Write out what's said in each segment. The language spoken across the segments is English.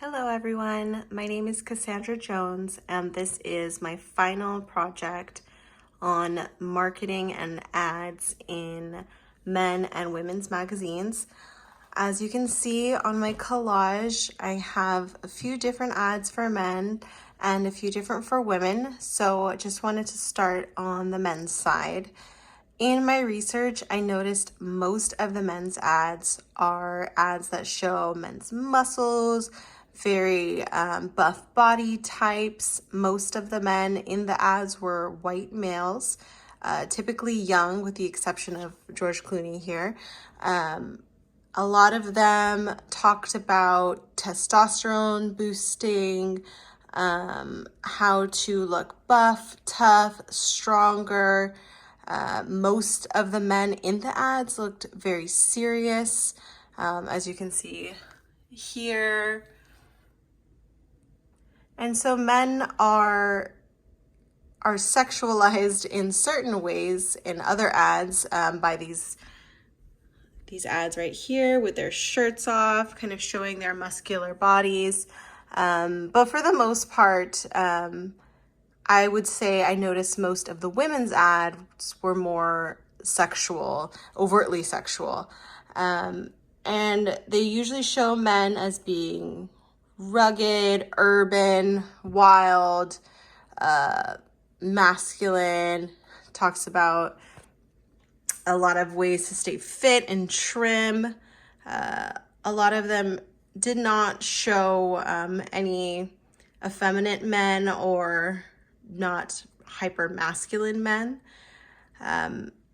Hello everyone, my name is Cassandra Jones and this is my final project on marketing and ads in men and women's magazines. As you can see on my collage, I have a few different ads for men and a few different for women, so I just wanted to start on the men's side. In my research, I noticed most of the men's ads are ads that show men's muscles, very buff body types. Most of the men in the ads were white males, typically young with the exception of George Clooney here. A lot of them talked about testosterone boosting, how to look buff, tough, stronger. Most of the men in the ads looked very serious, as you can see here. And so men are sexualized in certain ways in other ads by these ads right here with their shirts off, kind of showing their muscular bodies. But for the most part, I would say I noticed most of the women's ads were more sexual, overtly sexual. And they usually show men as being rugged, urban, wild, masculine. Talks about a lot of ways to stay fit and trim. A lot of them did not show any effeminate men or not hyper masculine men.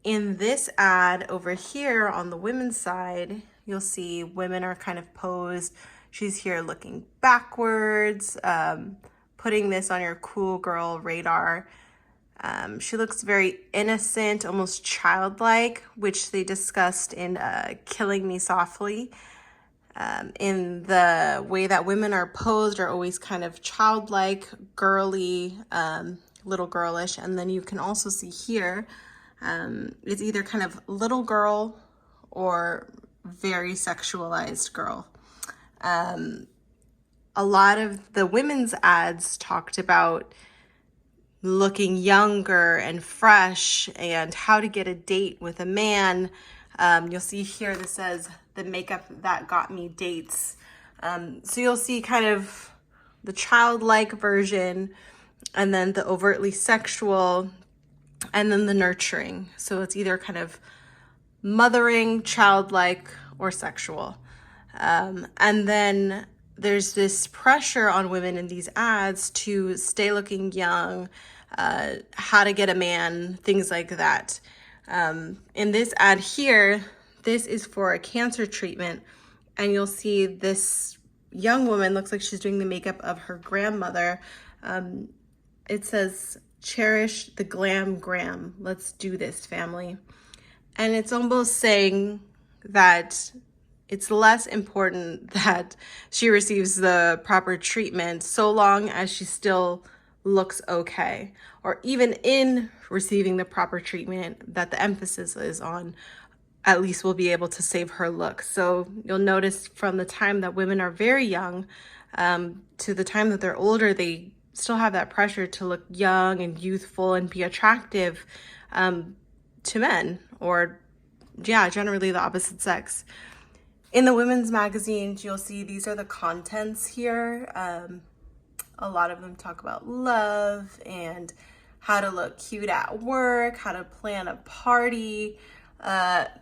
In this ad over here on the women's side, you'll see women are kind of posed. She's here looking backwards, putting this on your cool girl radar. She looks very innocent, almost childlike, which they discussed in Killing Me Softly. In the way that women are posed are always kind of childlike, girly, little girlish. And then you can also see here, it's either kind of little girl or very sexualized girl. A lot of the women's ads talked about looking younger and fresh and how to get a date with a man. You'll see here that says the makeup that got me dates. So you'll see kind of the childlike version and then the overtly sexual and then the nurturing. So it's either kind of mothering, childlike, or sexual. And then there's this pressure on women in these ads to stay looking young, how to get a man, things like that. In this ad here, this is for a cancer treatment, and you'll see this young woman looks like she's doing the makeup of her grandmother. It says, "Cherish the glam gram. Let's do this, family." And it's almost saying that it's less important that she receives the proper treatment so long as she still looks okay. Or even in receiving the proper treatment, that the emphasis is on at least we'll be able to save her look. So you'll notice from the time that women are very young to the time that they're older, they still have that pressure to look young and youthful and be attractive to men, or generally the opposite sex. In the women's magazines, you'll see these are the contents here. A lot of them talk about love and how to look cute at work, how to plan a party.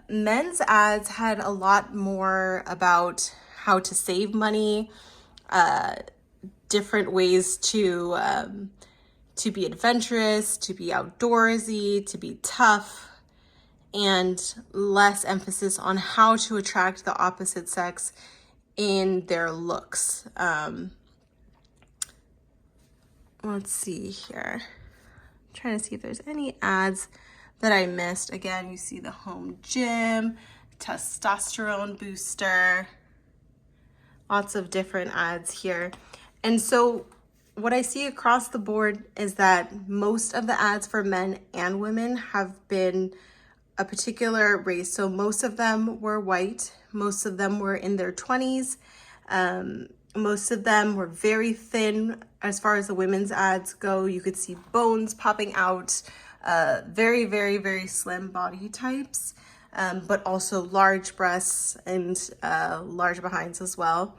Men's ads had a lot more about how to save money, different ways to be adventurous, to be outdoorsy, to be tough, and less emphasis on how to attract the opposite sex in their looks. Let's see here. I'm trying to see if there's any ads that I missed. Again, you see the home gym, testosterone booster, lots of different ads here. And so what I see across the board is that most of the ads for men and women have been a particular race. So most of them were white, most of them were in their 20s, Most of them were very thin. As far as the women's ads go, you could see bones popping out, very, very, very slim body types, but also large breasts and large behinds as well.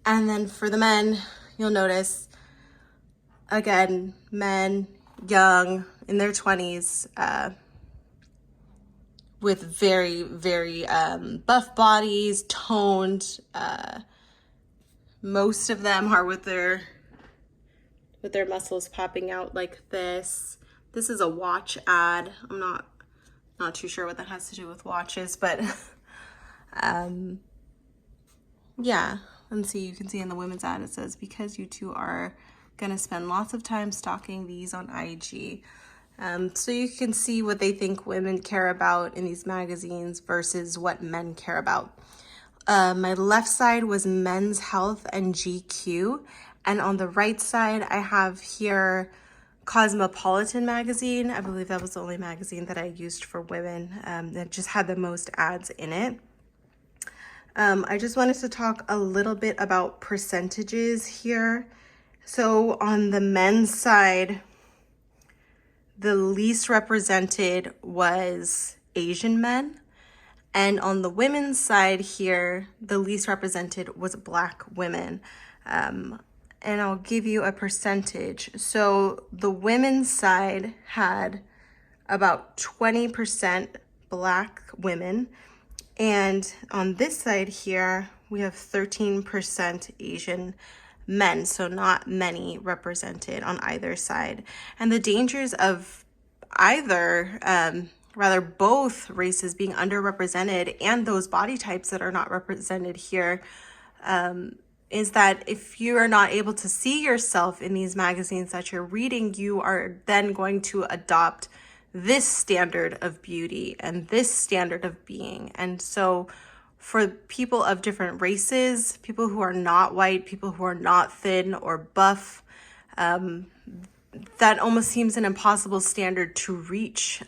And then for the men, you'll notice, again, men, young, in their 20s, with very, very buff bodies, toned. Most of them are with their muscles popping out like this. This is a watch ad. I'm not too sure what that has to do with watches, but yeah. And see, you can see in the women's ad, it says, because you two are gonna spend lots of time stalking these on IG. So you can see what they think women care about in these magazines versus what men care about. My left side was Men's Health and GQ. And on the right side, I have here Cosmopolitan magazine. I believe that was the only magazine that I used for women that just had the most ads in it. I just wanted to talk a little bit about percentages here. So on the men's side, the least represented was Asian men. And on the women's side here, the least represented was Black women. And I'll give you a percentage. So the women's side had about 20% Black women. And on this side here, we have 13% Asian men, so not many represented on either side. And the dangers of rather both races being underrepresented and those body types that are not represented here, is that if you are not able to see yourself in these magazines that you're reading, you are then going to adopt this standard of beauty and this standard of being. And so for people of different races, people who are not white, people who are not thin or buff, that almost seems an impossible standard to reach,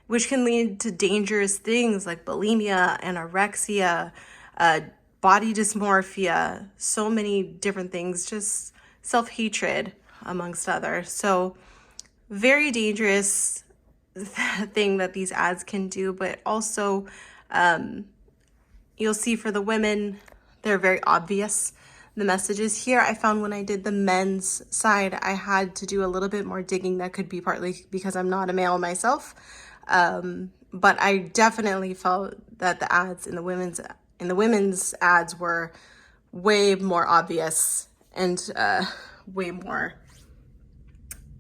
which can lead to dangerous things like bulimia, anorexia, body dysmorphia, so many different things, just self-hatred amongst others. So very dangerous thing that these ads can do, but also you'll see for the women, they're very obvious. The messages here, I found when I did the men's side, I had to do a little bit more digging. That could be partly because I'm not a male myself. But I definitely felt that the ads in the women's ads were way more obvious and way more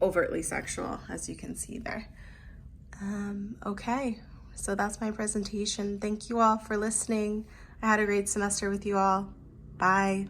overtly sexual, as you can see there. Okay, so that's my presentation. Thank you all for listening. I had a great semester with you all. Bye.